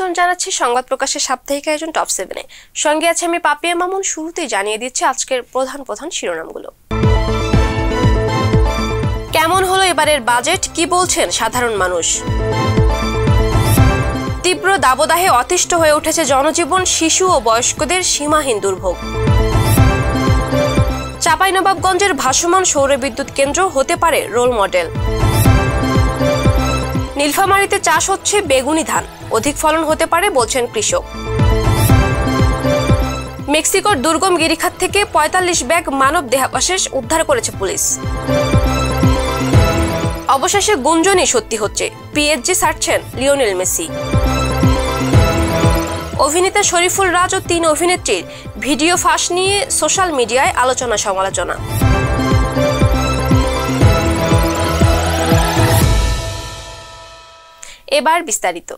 আমন্ত্রণ জানাচ্ছি সংবাদ প্রকাশের সাপ্তাহিক আয়োজন টপ 7-এ। সঙ্গে আছে আমি পাপিয়া মামুন। শুরুতেই জানিয়ে দিচ্ছি আজকের প্রধান শিরোনামগুলো। কেমন হলো এবারের বাজেট, কি বলছেন সাধারণ মানুষ? তীব্র দাবদাহে অতিষ্ঠ হয়ে উঠেছে জনজীবন, শিশু ও বয়স্কদের সীমাহীন দুর্ভোগ। চাঁপাইনবাবগঞ্জের ভাসমান সৌর বিদ্যুৎ কেন্দ্র হতে পারে রোল মডেল। নীলফামারীতে চাষ হচ্ছে বেগুনি ধান, অধিক ফলন হতে পারে বলছেন কৃষক। মেক্সিকোর দুর্গম গিরিখাত থেকে ৪৫ ব্যাগ মানব দেহাবশেষ উদ্ধার করেছে পুলিশ। অবশেষে গুঞ্জনই সত্যি হচ্ছে, পিএসজি ছাড়ছেন লিওনেল মেসি। অভিনেতা শরীফুল রাজ ও ৩ অভিনেত্রীর ভিডিও ফাঁস নিয়ে সোশ্যাল মিডিয়ায় আলোচনা সমালোচনা। এবার বিস্তারিত।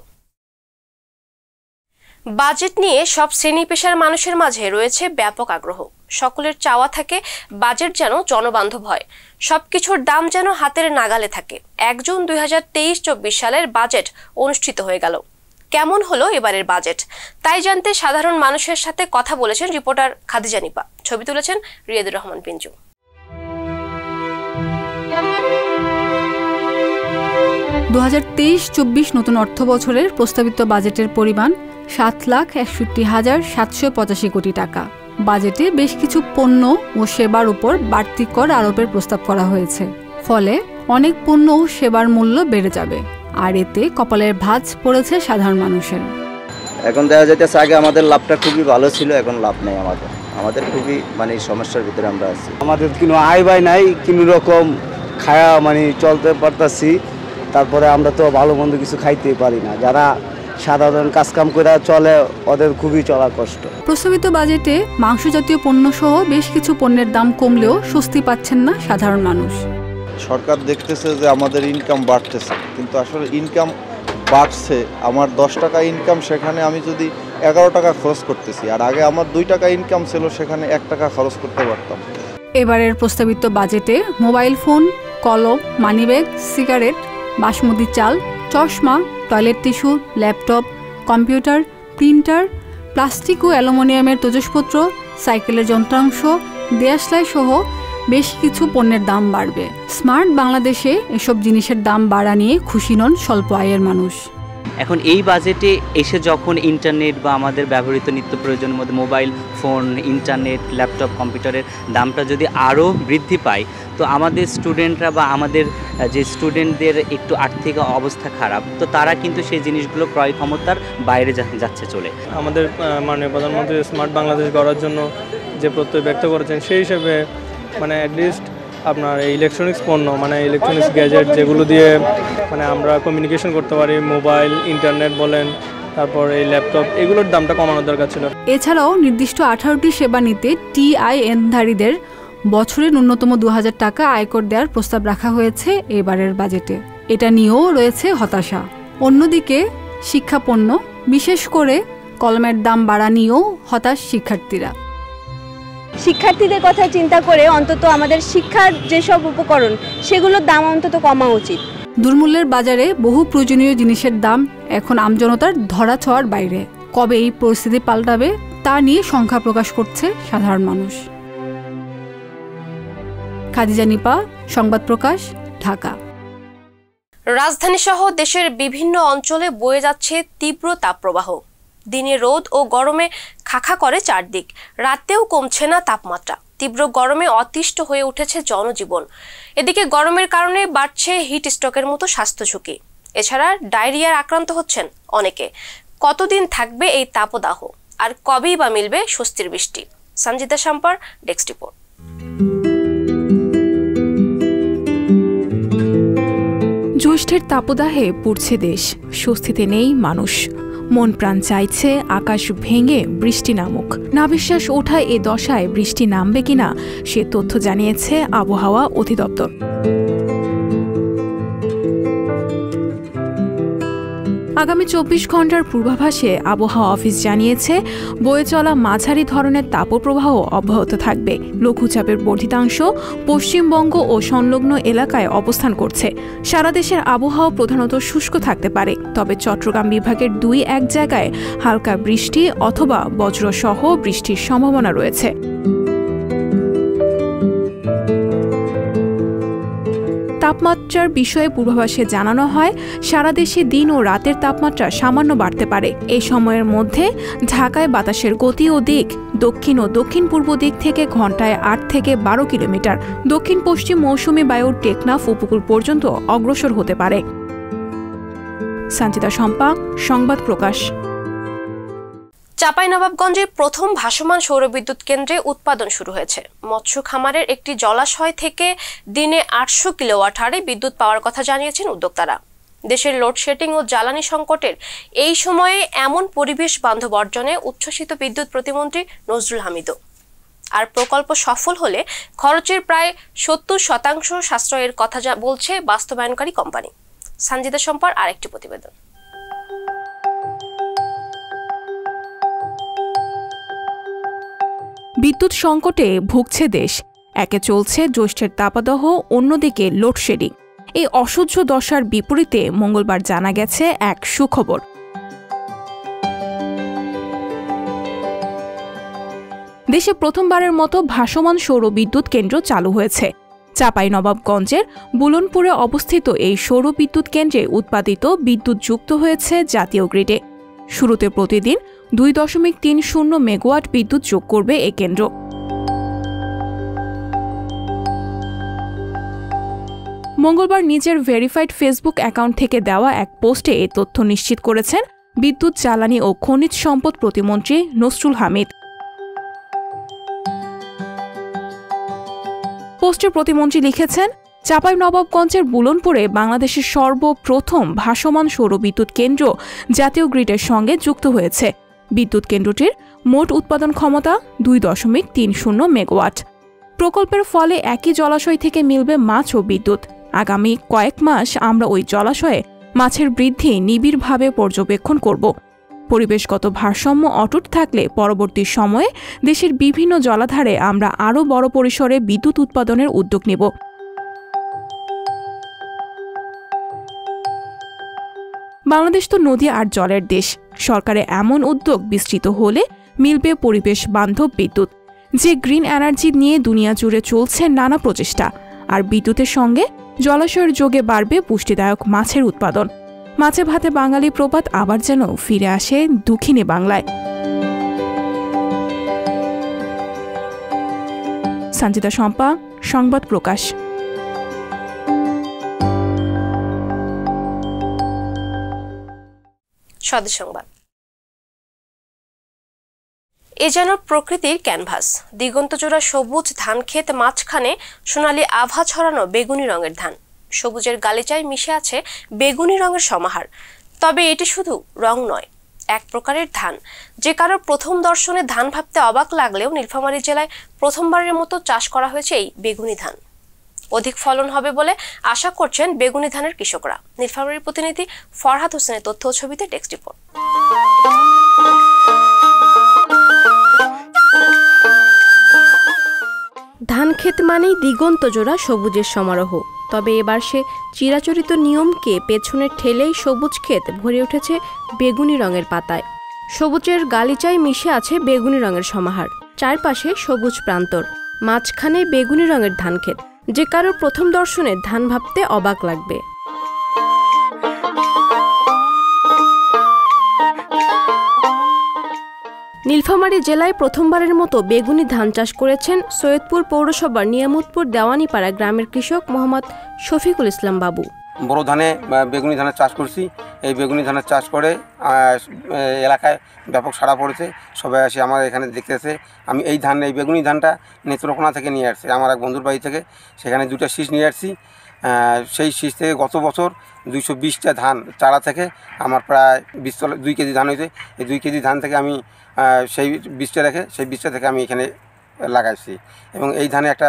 বাজেট নিয়ে সব শ্রেণী পেশার মানুষের মাঝে রয়েছে ব্যাপক আগ্রহ। সকলের চাওয়া থাকে বাজেট যেন জনবান্ধব হয়, সবকিছুর দাম যেন হাতের নাগালে থাকে। ১ জুন ২০২৩-২৪ সালের বাজেট অনুষ্ঠিত হয়ে গেল। কেমন হলো এবারের বাজেট, তাই জানতে সাধারণ মানুষের সাথে কথা বলেছেন রিপোর্টার খাদিজা নিপা। ছবি তুলেছেন রিয়াদুর রহমান পিঞ্জু। ২০২৩-২৪ নতুন অর্থ বছরের প্রস্তাবিত বাজেটের পরিমাণ ৭,৬১,৭৮৫ কোটি টাকা। বাজেটে বেশ কিছু পণ্য ও সেবার উপর বাড়তি কর আরোপের প্রস্তাব করা হয়েছে। ফলে অনেক পণ্য ও সেবার মূল্য বেড়ে যাবে, আর এতে কপালের ভাঁজ পড়েছে সাধারণ মানুষের। এখন দেখা যাইতেছে আগে আমাদের লাভটা খুবই ভালো ছিল, এখন লাভ নেই আমাদের খুবই সমস্যার ভিতরে আমরা আছি। আমাদের কোনো আয় বাই নাই, কোনো রকম খায়া চলতে পারতাছি। তারপরে আমরা তো ভালো মন্দ কিছু খাইতেই পারি না, যারা সাধারণ কাজকাম করে চলে ওদের খুবই চলা কষ্ট। প্রস্তাবিত বাজেটে মাংস জাতীয় পণ্য সহ বেশ কিছু পণ্যের দাম কমলেও স্বস্তি পাচ্ছেন না সাধারণ মানুষ। সরকার দেখতেছে যে আমাদের ইনকাম বাড়তেছে, কিন্তু আসলে ইনকাম বাড়ছে, আমার 10 টাকা ইনকাম, সেখানে আমি যদি 11 টাকা খরচ করতেছি, আর আগে আমার 2 টাকা ইনকাম ছিল, সেখানে 1 টাকা খরচ করতে পারতাম। এবারের প্রস্তাবিত বাজেটে মোবাইল ফোন, কলম, মানিব্যাগ, সিগারেট, বাসমতি চাল, চশমা, toilet tissue, laptop, computer, printer, plastic ও অ্যালুমিনিয়ামের তৈজসপত্র, সাইকেলের যন্ত্রাংশ, দেয়াশলাই সহ বেশ কিছু পণ্যের দাম বাড়বে। স্মার্ট বাংলাদেশে এসব জিনিসের দাম বাড়া নিয়ে খুশি নন স্বল্প আয়ের মানুষ। এখন এই বাজেটে এসে যখন ইন্টারনেট বা আমাদের ব্যবহৃত নিত্য প্রয়োজনের মধ্যে মোবাইল ফোন, ইন্টারনেট, ল্যাপটপ, কম্পিউটারের দামটা যদি আরও বৃদ্ধি পায়, তো আমাদের স্টুডেন্টরা বা আমাদের যে স্টুডেন্টদের একটু আর্থিক অবস্থা খারাপ, তো তারা কিন্তু সেই জিনিসগুলো ক্রয় ক্ষমতার বাইরে যাচ্ছে চলে। আমাদের মাননীয় প্রধানমন্ত্রী স্মার্ট বাংলাদেশ গড়ার জন্য যে প্রত্যয় ব্যক্ত করেছেন, সেই হিসেবে অ্যাটলিস্ট আপনার এই ইলেকট্রনিক্স পণ্য ইলেকট্রনিক্স গ্যাজেট যেগুলো দিয়ে আমরা কমিউনিকেশন করতে পারি, মোবাইল, ইন্টারনেট বলেন, তারপর এই ল্যাপটপ, এগুলোর দামটা কমানোর দরকার ছিল। এছাড়াও নির্দিষ্ট 18টি সেবা নিতে টিআইএনধারীদের বছরে ন্যূনতম ২,০০০ টাকা আয়কর দেওয়ার প্রস্তাব রাখা হয়েছে এবারের বাজেটে। এটা নিয়েও রয়েছে হতাশা। অন্যদিকে শিক্ষাপণ্য, বিশেষ করে কলমের দাম বাড়া নিয়েও হতাশ শিক্ষার্থীরা। শিক্ষার্থীদের কথা চিন্তা করে অন্তত আমাদের শিক্ষার যেসব উপকরণ, সেগুলোর দাম অন্তত কমা উচিত। দুর্মূল্যের বাজারে বহু প্রয়োজনীয় জিনিসের দাম এখন আমজনতার ধরা ছোঁয়ার বাইরে। কবে এই পরিস্থিতি পাল্টাবে তা নিয়ে সংখ্যা প্রকাশ করছে সাধারণ মানুষ। খাদিজা নিপা, সংবাদ প্রকাশ, ঢাকা। রাজধানী সহ দেশের বিভিন্ন অঞ্চলে বয়ে যাচ্ছে তীব্র তাপপ্রবাহ। দিনে রোদ ও গরমে খাখা করে চারদিক, রাতেও কমছে না তাপমাত্রা। তীব্র গরমে অতিষ্ঠ হয়ে উঠেছে জনজীবন। এদিকে গরমের কারণে বাড়ছে হিট স্ট্রোকের মতো স্বাস্থ্য ঝুঁকি। এছাড়া ডায়রিয়ার আক্রান্ত হচ্ছেন অনেকে। কতদিন থাকবে এই তাপদাহ, আর কবেই বা মিলবে স্বস্তির বৃষ্টি? সঞ্জিতা শাম্পার, ডেস্ক রিপোর্ট। জ্যৈষ্ঠের তাপদাহে পুড়ছে দেশ, স্বস্তিতে নেই মানুষ। মন প্রাণ চাইছে আকাশ ভেঙে বৃষ্টি নামুক। নাবিশ্বাস ওঠায় এ দশায় বৃষ্টি নামবে কিনা সে তথ্য জানিয়েছে আবহাওয়া অধিদপ্তর। আগামী 24 ঘন্টার পূর্বাভাসে আবহাওয়া অফিস জানিয়েছে বয়ে চলা মাঝারি ধরনের তাপপ্রবাহ অব্যাহত থাকবে। লঘুচাপের বর্ধিতাংশ পশ্চিমবঙ্গ ও সংলগ্ন এলাকায় অবস্থান করছে। সারা দেশের আবহাওয়া প্রধানত শুষ্ক থাকতে পারে, তবে চট্টগ্রাম বিভাগের 2-1 জায়গায় হালকা বৃষ্টি অথবা বজ্রসহ বৃষ্টির সম্ভাবনা রয়েছে। তাপমাত্রার বিষয়ে পূর্বাভাসে জানানো হয়, সারা দেশে দিন ও রাতের তাপমাত্রা সামান্য বাড়তে পারে। এই সময়ের মধ্যে ঢাকায় বাতাসের গতি ও দিক দক্ষিণ ও দক্ষিণ পূর্ব দিক থেকে ঘন্টায় 8 থেকে 12 কিলোমিটার, দক্ষিণ পশ্চিম মৌসুমী বায়ুর টেকনাফ উপকূল পর্যন্ত অগ্রসর হতে পারে। সঞ্চিতা শম্পা, সংবাদ প্রকাশ। চাঁপাইনবাবগঞ্জে প্রথম ভাসমান সৌরবিদ্যুৎ কেন্দ্রে উৎপাদন শুরু হয়েছে। মৎস্য খামারের একটি জলাশয় থেকে দিনে 800 কিলোওয়াট হারে বিদ্যুৎ পাওয়ার কথা জানিয়েছেন উদ্যোক্তারা। দেশের লোডশেডিং ও জ্বালানি সংকটের এই সময়ে এমন পরিবেশ বান্ধব অর্জনে উচ্ছ্বসিত বিদ্যুৎ প্রতিমন্ত্রী নজরুল হামিদও। আর প্রকল্প সফল হলে খরচের প্রায় 70% সাশ্রয়ের কথা বলছে বাস্তবায়নকারী কোম্পানি। সঞ্জিতা সম্পার আরেকটি প্রতিবেদন। বিদ্যুৎ সংকটে ভুগছে দেশ। একে চলছে জ্যৈষ্ঠের তাপদাহ, অন্যদিকে লোডশেডিং। এই অসহ্য দশার বিপরীতে মঙ্গলবার জানা গেছে এক সুখবর। দেশে প্রথমবারের মতো ভাসমান সৌর বিদ্যুৎ কেন্দ্র চালু হয়েছে। চাঁপাইনবাবগঞ্জের বুলনপুরে অবস্থিত এই সৌর বিদ্যুৎ কেন্দ্রে উৎপাদিত বিদ্যুৎ যুক্ত হয়েছে জাতীয় গ্রিডে। শুরুতে প্রতিদিন 2.30 মেগাওয়াট বিদ্যুৎ যোগ করবে এ কেন্দ্র। মঙ্গলবার নিজের ভেরিফাইড ফেসবুক অ্যাকাউন্ট থেকে দেওয়া এক পোস্টে এ তথ্য নিশ্চিত করেছেন বিদ্যুৎ, জ্বালানি ও খনিজ সম্পদ প্রতিমন্ত্রী নসরুল হামিদ। পোস্টে প্রতিমন্ত্রী লিখেছেন, চাঁপাইনবাবগঞ্জের বুলনপুরে বাংলাদেশের সর্বপ্রথম ভাসমান সৌর বিদ্যুৎ কেন্দ্র জাতীয় গ্রিডের সঙ্গে যুক্ত হয়েছে। বিদ্যুৎ কেন্দ্রটির মোট উৎপাদন ক্ষমতা 2.30 মেগাওয়াট। প্রকল্পের ফলে একই জলাশয় থেকে মিলবে মাছ ও বিদ্যুৎ। আগামী কয়েক মাস আমরা ওই জলাশয়ে মাছের বৃদ্ধি নিবিড়ভাবে পর্যবেক্ষণ করব। পরিবেশগত ভারসাম্য অটুট থাকলে পরবর্তী সময়ে দেশের বিভিন্ন জলাধারে আমরা আরও বড় পরিসরে বিদ্যুৎ উৎপাদনের উদ্যোগ নেব। বাংলাদেশ তো নদী আর জলের দেশ। সরকারের এমন উদ্যোগ বিস্তৃত হলে মিলবে পরিবেশ বান্ধব বিদ্যুৎ। যে গ্রিন এনার্জি নিয়ে দুনিয়া জুড়ে চলছে নানা প্রচেষ্টা, আর বিদ্যুতের সঙ্গে জলাশয়ের যোগে বাড়বে পুষ্টিদায়ক মাছের উৎপাদন। মাছে ভাতে বাঙালি প্রবাদ আবার যেন ফিরে আসে দক্ষিণে বাংলায়। সঞ্চিতা শম্পা, সংবাদ প্রকাশ। স্বদেশ সংবাদ। এ যেন প্রকৃতির ক্যানভাস। দিগন্তজোড়া সবুজ ধান ক্ষেত, মাঝখানে সোনালী আভা ছড়ানো বেগুনি রঙের ধান। সবুজের গালিচায় মিশে আছে বেগুনি রঙের সমাহার। তবে এটি শুধু রং নয়, এক প্রকারের ধান, যে কারো প্রথম দর্শনে ধান ভাবতে অবাক লাগলেও নীলফামারী জেলায় প্রথমবারের মতো চাষ করা হয়েছে এই বেগুনি ধান। অধিক ফলন হবে বলে আশা করছেন বেগুনি ধানের কৃষকরা। নীলফামারীর প্রতিনিধি ফরহাদ হোসেনের তথ্য ও ছবিতে ডেস্ক রিপোর্ট। ধান ক্ষেত মানেই দিগন্তজোড়া সবুজের সমারোহ। তবে এবার সে চিরাচরিত নিয়মকে পেছনে ঠেলেই সবুজ ক্ষেত ভরে উঠেছে বেগুনি রঙের পাতায়। সবুজের গালিচায় মিশে আছে বেগুনি রঙের সমাহার। চারপাশে সবুজ প্রান্তর, মাঝখানে বেগুনি রঙের ধান ক্ষেত, যে কারোর প্রথম দর্শনে ধান ভাবতে অবাক লাগবে। নীলফামারী জেলায় প্রথমবারের মতো বেগুনি ধান চাষ করেছেন সৈয়দপুর পৌরসভার নিয়ামতপুর দেওয়ানিপাড়া গ্রামের কৃষক মোহাম্মদ শফিকুল ইসলাম বাবু। বড় ধানে বেগুনি ধানের চাষ করছি। এই বেগুনি ধানের চাষ করে এলাকায় ব্যাপক সাড়া পড়েছে। সবাই আসে আমার এখানে দেখতেছে। আমি এই বেগুনি ধানটা নেত্রকোনা থেকে নিয়ে আসছি, আমার এক বন্ধুর বাড়ি থেকে। সেখানে 2টা শীষ নিয়ে আসছি। সেই শীষ থেকে গত বছর 220টা ধান চারা থেকে আমার প্রায় 2 কেজি ধান হয়েছে। এই 2 কেজি ধান থেকে আমি সেই বীজটা থেকে আমি এখানে লাগাইছি। এবং এই ধানে একটা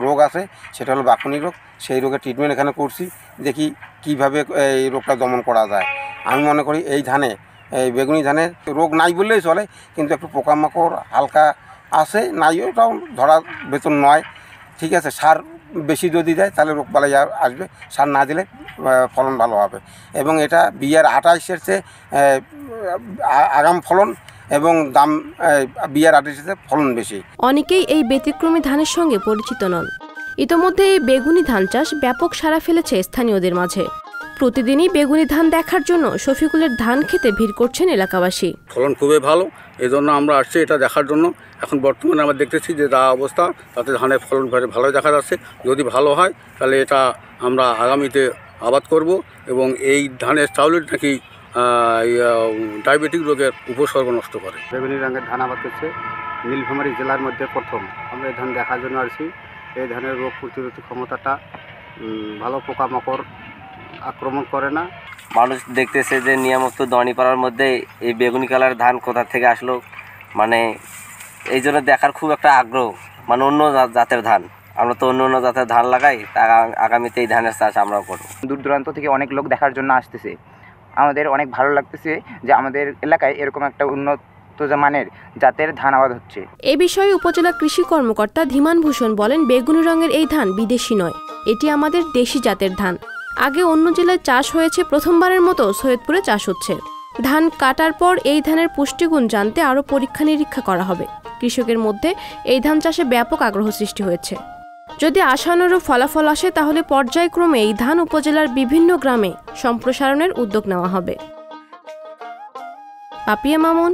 রোগ আছে, সেটা হলো বাকনি রোগ। সেই রোগের ট্রিটমেন্ট এখানে করছি। দেখি কিভাবে এই রোগটা দমন করা যায়। আমি মনে করি এই ধানে, এই বেগুনি ধানে রোগ নাই বললেই চলে, কিন্তু একটু পোকামাকড় হালকা আছে, নাই ওটাও ধরা বেতন নয়, ঠিক আছে। সার বেশি যদি দেয় তাহলে রোগবালাই আসবে, সার না দিলে ফলন ভালো হবে। এবং এটা বিয়ার 28-এর চেয়ে আগাম ফলন এবং দাম বিয়ার 28-এর ফলন বেশি। অনেকেই এই ব্যতিক্রমী ধানের সঙ্গে পরিচিত নন। ইতোমধ্যে এই বেগুনি ধান চাষ ব্যাপক সাড়া ফেলেছে স্থানীয়দের মাঝে। প্রতিদিনই বেগুনি ধান দেখার জন্য শফিকুলের ধান খেতে ভিড় করছেন এলাকাবাসী। ফলন খুবই ভালো, এই জন্য আমরা আসছি এটা দেখার জন্য। এখন বর্তমানে আমরা দেখতেছি যে যা অবস্থা, তাতে ধানের ফলন ভালো দেখা যাচ্ছে। যদি ভালো হয় তাহলে এটা আমরা আগামীতে আবাদ করব এবং এই ধানের চাউলের নাকি ডায়াবেটিক রোগের উপসর্গ নষ্ট করে। বেগুনি রঙের ধান আবাদ করছে নীলফামারী জেলার মধ্যে প্রথম। আমরা এই ধান দেখার জন্য আসছি। এই ধানের রোগ প্রতিরোধী ক্ষমতাটা ভালো, পোকামাকড় আক্রমণ করে না। মানুষ দেখতেছে যে নিয়মিত দনিপাড়ার মধ্যে এই বেগুনি কালার ধান কোথা থেকে আসলো, মানে এই জন্য দেখার খুব একটা আগ্রহ। মানে অন্য জাতের ধান, আমরা তো অন্য জাতের ধান লাগাই, তা আগামীতে এই ধানের চাষ আমরাও করব। দূর দূরান্ত থেকে অনেক লোক দেখার জন্য আসতেছে। আমাদের অনেক ভালো লাগতেছে যে আমাদের এলাকায় এরকম একটা উন্নত মানের জাতের ধান আবাদ হচ্ছে। এ বিষয়ে উপজেলা কৃষি কর্মকর্তা ধীমান ভূষণ বলেন, বেগুনি রঙের এই ধান বিদেশি নয়, এটি আমাদের দেশি জাতের ধান। আগে অন্য জেলায় চাষ হয়েছে, প্রথমবারের মতো সৈয়দপুরে চাষ হচ্ছে। ধান কাটার পর এই ধানের পুষ্টিগুণ জানতে আরও পরীক্ষা নিরীক্ষা করা হবে। কৃষকের মধ্যে এই ধান চাষে ব্যাপক আগ্রহ সৃষ্টি হয়েছে। যদি আশানুরূপ ফলাফল আসে তাহলে পর্যায়ক্রমে এই ধান উপজেলার বিভিন্ন গ্রামে সম্প্রসারণের উদ্যোগ নেওয়া হবে। পাপিয়া মামুন,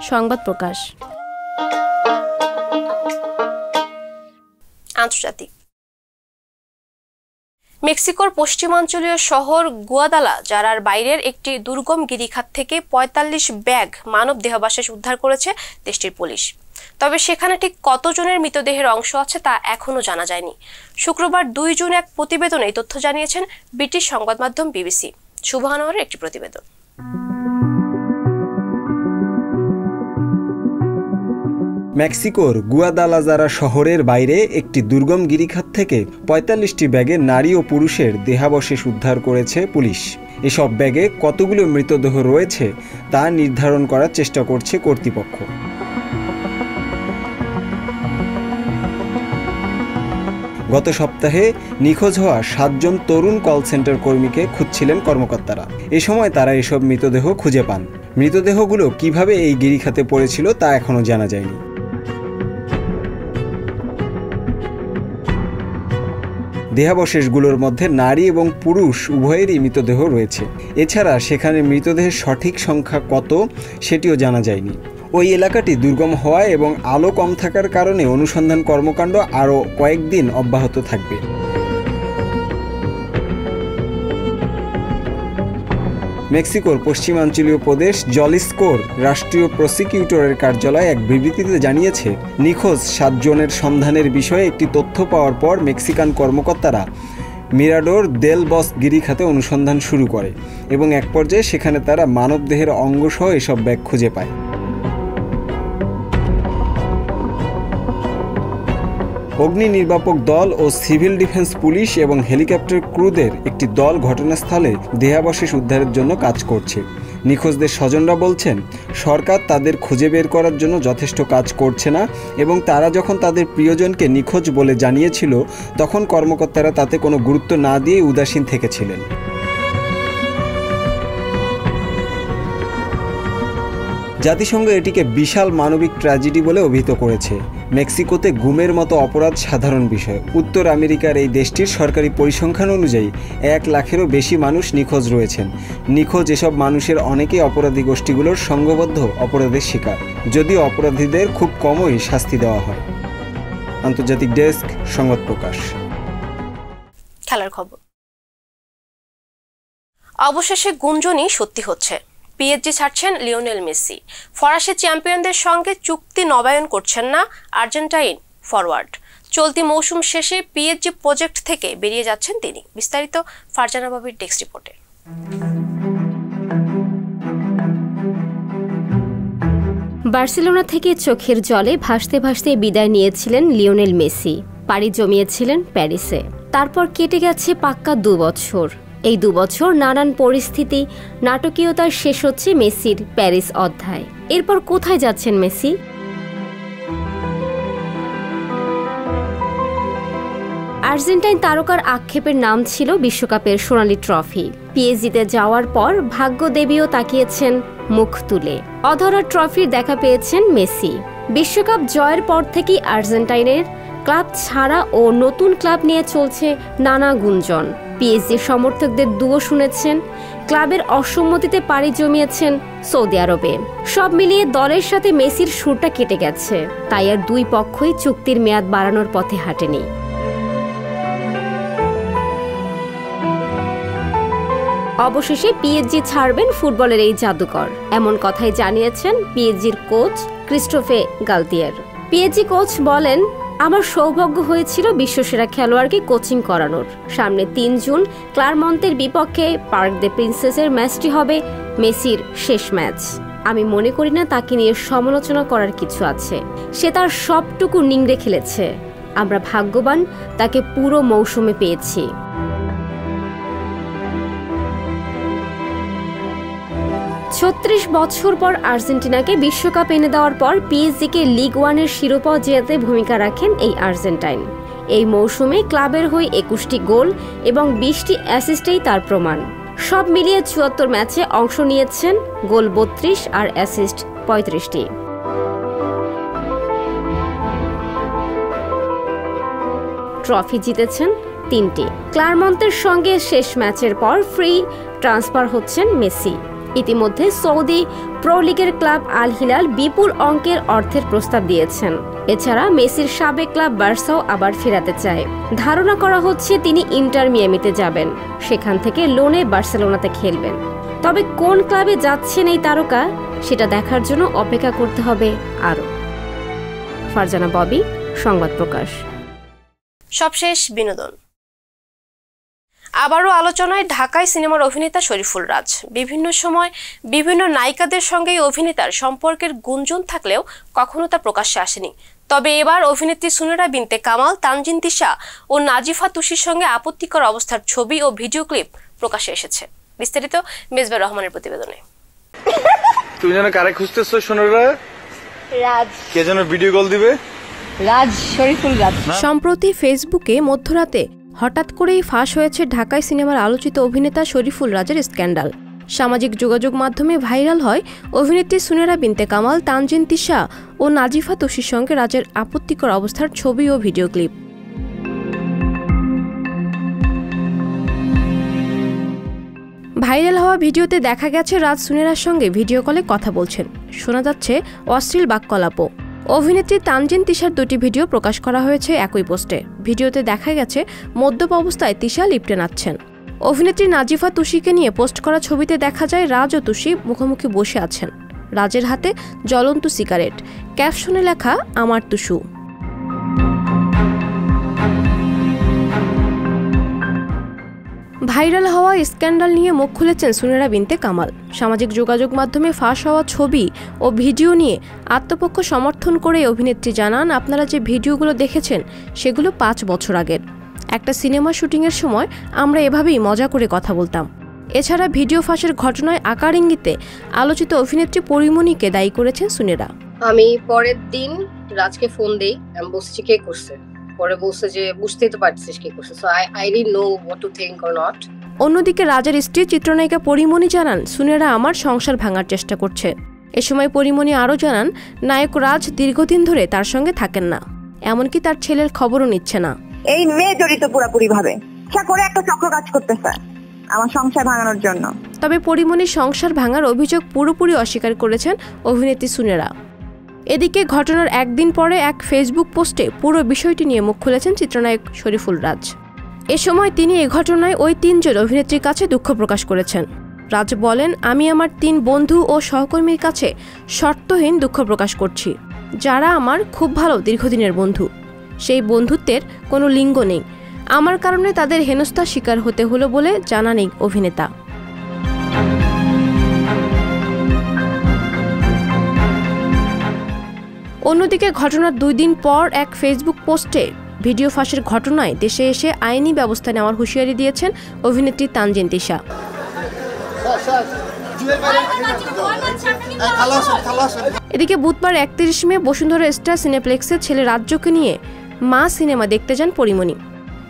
সংবাদ প্রকাশ। আন্তর্জাতিক। মেক্সিকোর পশ্চিমাঞ্চলীয় শহর গুয়াদালাজারার বাইরের একটি দুর্গম গিরিখাত থেকে ৪৫ ব্যাগ মানব দেহাবশেষ উদ্ধার করেছে দেশটির পুলিশ। তবে সেখানে ঠিক কতজনের মৃতদেহের অংশ আছে তা এখনও জানা যায়নি। শুক্রবার ২ জুন এক প্রতিবেদনে এই তথ্য জানিয়েছেন ব্রিটিশ সংবাদ মাধ্যম বিবিসি। শুভ আনোয়ারের একটি প্রতিবেদন। মেক্সিকোর গুয়াদালাজারা শহরের বাইরে একটি দুর্গম গিরিখাত থেকে ৪৫টি ব্যাগে নারী ও পুরুষের দেহাবশেষ উদ্ধার করেছে পুলিশ। এসব ব্যাগে কতগুলো মৃতদেহ রয়েছে তা নির্ধারণ করার চেষ্টা করছে কর্তৃপক্ষ। গত সপ্তাহে নিখোঁজ হওয়া ৭ জন তরুণ কল সেন্টার কর্মীকে খুঁজছিলেন কর্মকর্তারা। এ সময় তারা এসব মৃতদেহ খুঁজে পান। মৃতদেহগুলো কিভাবে এই গিরিখাতে পড়েছিল তা এখনও জানা যায়নি। দেহাবশেষগুলোর মধ্যে নারী এবং পুরুষ উভয়েরই মৃতদেহ রয়েছে। এছাড়া সেখানে মৃতদেহের সঠিক সংখ্যা কত সেটিও জানা যায়নি। ওই এলাকাটি দুর্গম হওয়ায় এবং আলো কম থাকার কারণে অনুসন্ধান কর্মকাণ্ড আরও কয়েকদিন অব্যাহত থাকবে। মেক্সিকোর পশ্চিমাঞ্চলীয় প্রদেশ জলিস্কোর রাষ্ট্রীয় প্রসিকিউটরের কার্যালয় এক বিবৃতিতে জানিয়েছে, নিখোঁজ ৭ জনের সন্ধানের বিষয়ে একটি তথ্য পাওয়ার পর মেক্সিকান কর্মকর্তারা মিরাডোর দেল বস গিরিখাতে অনুসন্ধান শুরু করে এবং এক পর্যায়ে সেখানে তারা মানবদেহের অঙ্গসহ এসব ব্যাগ খুঁজে পায়। অগ্নি নির্বাপক দল ও সিভিল ডিফেন্স পুলিশ এবং হেলিকপ্টার ক্রুদের একটি দল ঘটনাস্থলে দেহাবশেষ উদ্ধারের জন্য কাজ করছে। নিখোঁজদের স্বজনরা বলছেন, সরকার তাদের খুঁজে বের করার জন্য যথেষ্ট কাজ করছে না এবং তারা যখন তাদের প্রিয়জনকে নিখোঁজ বলে জানিয়েছিল তখন কর্মকর্তারা তাতে কোনো গুরুত্ব না দিয়ে উদাসীন থেকেছিলেন। জাতিসংঘ এটিকে বিশাল মানবিক ট্র্যাজেডি বলে অভিহিত করেছে। মেক্সিকোতে গুমের মতো অপরাধ সাধারণ বিষয়। উত্তর আমেরিকার এই দেশটির সরকারি পরিসংখ্যান অনুযায়ী ১ লাখেরও বেশি মানুষ নিখোঁজ রয়েছেন। নিখোঁজ এসব মানুষের অনেকেই অপরাধী গোষ্ঠীগুলোর সংঘবদ্ধ অপরাধের শিকার, যদিও অপরাধীদের খুব কমই শাস্তি দেওয়া হয়। আন্তর্জাতিক ডেস্ক, সংবাদ প্রকাশ। খেলার খবর। অবশেষে গুঞ্জনই সত্যি হচ্ছে, পিএসজি ছাড়ছেন লিওনেল মেসি। ফরাসি চ্যাম্পিয়নদের সঙ্গে চুক্তি নবায়ন করছেন না আর্জেন্টাইন ফরওয়ার্ড। চলতি মৌসুম শেষে পিএসজি প্রজেক্ট থেকে বেরিয়ে যাচ্ছেন তিনি। বিস্তারিত ফারজানা বাবির ডেস্ক রিপোর্টে। বার্সেলোনা থেকে চোখের জলে ভাসতে ভাসতে বিদায় নিয়েছিলেন লিওনেল মেসি। পাড়ি জমিয়েছিলেন প্যারিসে। তারপর কেটে গেছে পাক্কা 2 বছর। এই 2 বছর নানান পরিস্থিতি, নাটকীয়তার শেষ হচ্ছে মেসির প্যারিস অধ্যায়। এরপর কোথায় যাচ্ছেন মেসি? আর্জেন্টাইন তারকার আক্ষেপের নাম ছিল বিশ্বকাপের সোনালি ট্রফি। পিএসজিতে যাওয়ার পর ভাগ্যদেবীও তাকিয়েছেন মুখ তুলে। অধরা ট্রফির দেখা পেয়েছেন মেসি। বিশ্বকাপ জয়ের পর থেকেই আর্জেন্টাইনের ক্লাব ছাড়া ও নতুন ক্লাব নিয়ে চলছে নানা গুঞ্জন। পিএসজি সমর্থকদের দুয়ো শুনেছেন, ক্লাবের অসম্মতিতে পাড়ি জমিয়েছেন সৌদি আরবে। সব মিলিয়ে দলের সাথে মেসির সুরটা কেটে গেছে, তাই আর দুই পক্ষই চুক্তির মেয়াদ বাড়ানোর পথে হাঁটেনি। অবশেষে পিএসজি ছাড়বেন ফুটবলের এই জাদুকর, এমন কথাই জানিয়েছেন পিএসজির কোচ ক্রিস্টোফে গালতিয়ার। পিএসজি কোচ বলেন, আমার সৌভাগ্য হয়েছিল বিশ্বসেরা খেলোয়াড়কে কোচিং করানোর। সামনে 3 জুন ক্লারমন্তের বিপক্ষে পার্ক দে প্রিন্সেসের ম্যাচটি হবে মেসির শেষ ম্যাচ। আমি মনে করি না তাকে নিয়ে সমালোচনা করার কিছু আছে। সে তার সবটুকু নিংড়ে খেলেছে। আমরা ভাগ্যবান তাকে পুরো মৌসুমে পেয়েছি। ছত্রিশ বছর পর আর্জেন্টিনাকে বিশ্বকাপ এনে দেওয়ার পর পিএসজিকে লিগ 1-এর শিরোপা জেতাতে ভূমিকা রাখেন এই আর্জেন্টাইন। এই মৌসুমে ক্লাবের হয়ে 21টি গোল এবং 20টি অ্যাসিস্টেই তার প্রমাণ। সব মিলিয়ে 74 ম্যাচে অংশ নিয়েছেন, গোল 32 আর অ্যাসিস্ট 35টি। ট্রফি জিতেছেন 3টি। ক্লারমন্তের সঙ্গে শেষ ম্যাচের পর ফ্রি ট্রান্সফার হচ্ছেন মেসি। ইতিমধ্যে সৌদি প্রো লিগের ক্লাব আল হিলাল বিপুল অঙ্কের অর্থের প্রস্তাব দিয়েছেন। এছাড়া মেসির সাবেক ক্লাব বার্সাও আবার ফেরাতে চায়। ধারণা করা হচ্ছে তিনি ইন্টার মিয়ামিতে যাবেন, সেখান থেকে লোনে বার্সেলোনাতে খেলবেন। তবে কোন ক্লাবে যাচ্ছেন এই তারকা, সেটা দেখার জন্য অপেক্ষা করতে হবে আরও। ফারজানা ববি, সংবাদ প্রকাশ। সবশেষ বিনোদন। আবারও আলোচনায় ঢাকায় সিনেমার অভিনেতা শরীফুল রাজ। বিভিন্ন সময় বিভিন্ন নায়িকাদের সঙ্গে অভিনেতার সম্পর্কের গুঞ্জন থাকলেও কখনো তা প্রকাশ্যে আসেনি। তবে এবার অভিনেত্রী সুনেরা বিনতে কামাল, তানজিন তিশা ও নাজিফা তুষির সঙ্গে আপত্তিকর অবস্থার ছবি ও ভিডিও ক্লিপ প্রকাশ্যে এসেছে। বিস্তারিত মেজবা রহমানের প্রতিবেদনে। তুমি যেন কারে খুঁজতেছো সুনেরা? রাজ। কে যেন ভিডিও কল দিবে? রাজ, শরীফুল রাজ। সম্প্রতি ফেসবুকে মধ্যরাতে হঠাৎ করেই ফাঁস হয়েছে ঢাকায় সিনেমার আলোচিত অভিনেতা শরীফুল রাজের স্ক্যান্ডাল। সামাজিক যোগাযোগ মাধ্যমে ভাইরাল হয় অভিনেত্রী সুনেরা বিনতে কামাল, তানজিন তিশা ও নাজিফা তুষির সঙ্গে রাজের আপত্তিকর অবস্থার ছবি ও ভিডিও ক্লিপ। ভাইরাল হওয়া ভিডিওতে দেখা গেছে রাজ সুনেরার সঙ্গে ভিডিও কলে কথা বলছেন। শোনা যাচ্ছে অশ্লীল বাক্যালাপও। অভিনেত্রী তানজিন তিশার 2টি ভিডিও প্রকাশ করা হয়েছে একই পোস্টে। ভিডিওতে দেখা গেছে মদ্যপ অবস্থায় তিশা লিফটে নাচছেন। অভিনেত্রী নাজিফা তুষিকে নিয়ে পোস্ট করা ছবিতে দেখা যায় রাজ ও তুষি মুখোমুখি বসে আছেন। রাজের হাতে জ্বলন্ত সিগারেট, ক্যাপশনে লেখা আমার তুষু। ভাইরাল হওয়া স্ক্যান্ডাল নিয়ে মুখ খুলেছেন সুনেরা বিনতে কামাল। সামাজিক যোগাযোগ মাধ্যমে ফাঁস হওয়া ছবি ও ভিডিও নিয়ে আত্মপক্ষ সমর্থন করে অভিনেত্রী জানান, আপনারা যে ভিডিওগুলো দেখেছেন সেগুলো 5 বছর আগের। একটা সিনেমা শুটিংয়ের সময় আমরা এভাবেই মজা করে কথা বলতাম। এছাড়া ভিডিও ফাঁসের ঘটনায় আকার ইঙ্গিতে আলোচিত অভিনেত্রী পরিমণিকে দায়ী করেছেন সুনেরা। আমি পরের দিন রাজকে ফোন দেই, আমি বলছি কে করছে, পরে বলছে যে বুঝতেই তো পারছিস কে করছে, so I didn't know what to think or not. অন্যদিকে রাজের স্ত্রী চিত্রনায়িকা পরিমণি জানান, সুনেরা আমার সংসার ভাঙার চেষ্টা করছে। এ সময় পরিমণি আরও জানান, নায়ক রাজ দীর্ঘদিন ধরে তার সঙ্গে থাকেন না, এমনকি তার ছেলের খবরও নিচ্ছে না। এই মেয়ে জড়িত পুরোপুরি ভাবে, সে করে একটা চক্র কাজ করতেছে আমার সংসার ভাঙানোর জন্য। তবে পরিমণির সংসার ভাঙার অভিযোগ পুরোপুরি অস্বীকার করেছেন অভিনেত্রী সুনেরা। এদিকে ঘটনার একদিন পরে এক ফেসবুক পোস্টে পুরো বিষয়টি নিয়ে মুখ খুলেছেন চিত্রনায়ক শরীফুল রাজ। এ সময় তিনি এ ঘটনায় ওই 3 জন অভিনেত্রীর কাছে দুঃখ প্রকাশ করেছেন। রাজ বলেন, আমি আমার 3 বন্ধু ও সহকর্মীর কাছে শর্তহীন দুঃখ প্রকাশ করছি, যারা আমার খুব ভালো দীর্ঘদিনের বন্ধু। সেই বন্ধুত্বের কোনো লিঙ্গ নেই। আমার কারণে তাদের হেনস্থার শিকার হতে হলো বলে জানান এই অভিনেতা। অন্যদিকে ঘটনার 2 দিন পর এক ফেসবুক পোস্টে ভিডিও ফাঁসের ঘটনায় দেশে এসে আইনি ব্যবস্থা নেওয়ার হুঁশিয়ারি দিয়েছেন অভিনেত্রী তানজিন তিশা। এদিকে বুধবার 31 মে বসুন্ধরা স্টার সিনেপ্লেক্সে ছেলে রাজ্যকে নিয়ে মা সিনেমা দেখতে যান পরিমণি।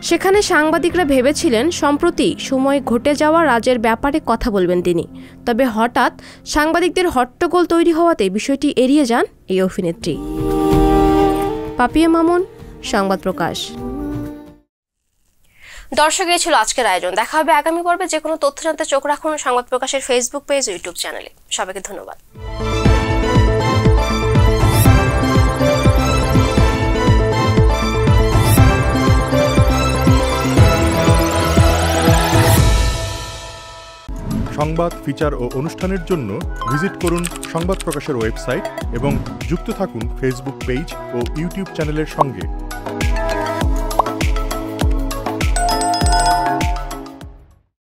সেখানে সাংবাদিকরা ভেবেছিলেন সম্প্রতি সময় ঘটে যাওয়া রাজের ব্যাপারে কথা বলবেন তিনি, তবে হঠাৎ সাংবাদিকদের হট্টগোল তৈরি হওয়াতে বিষয়টি এড়িয়ে যান এই অভিনেত্রী। পাপিয়া মামুন, সংবাদ প্রকাশ। দর্শক, এই ছিল আজকের আয়োজন। দেখা হবে আগামী পর্বে। যে কোনো তথ্য জানতে চোখ রাখুন সংবাদ প্রকাশের ফেসবুক পেজ ও ইউটিউব চ্যানেলে। সবাইকে ধন্যবাদ। সংবাদ, ফিচার ও অনুষ্ঠানের জন্য ভিজিট করুন সংবাদ প্রকাশের ওয়েবসাইট এবং যুক্ত থাকুন ফেসবুক পেজ ও ইউটিউব চ্যানেলের সঙ্গে।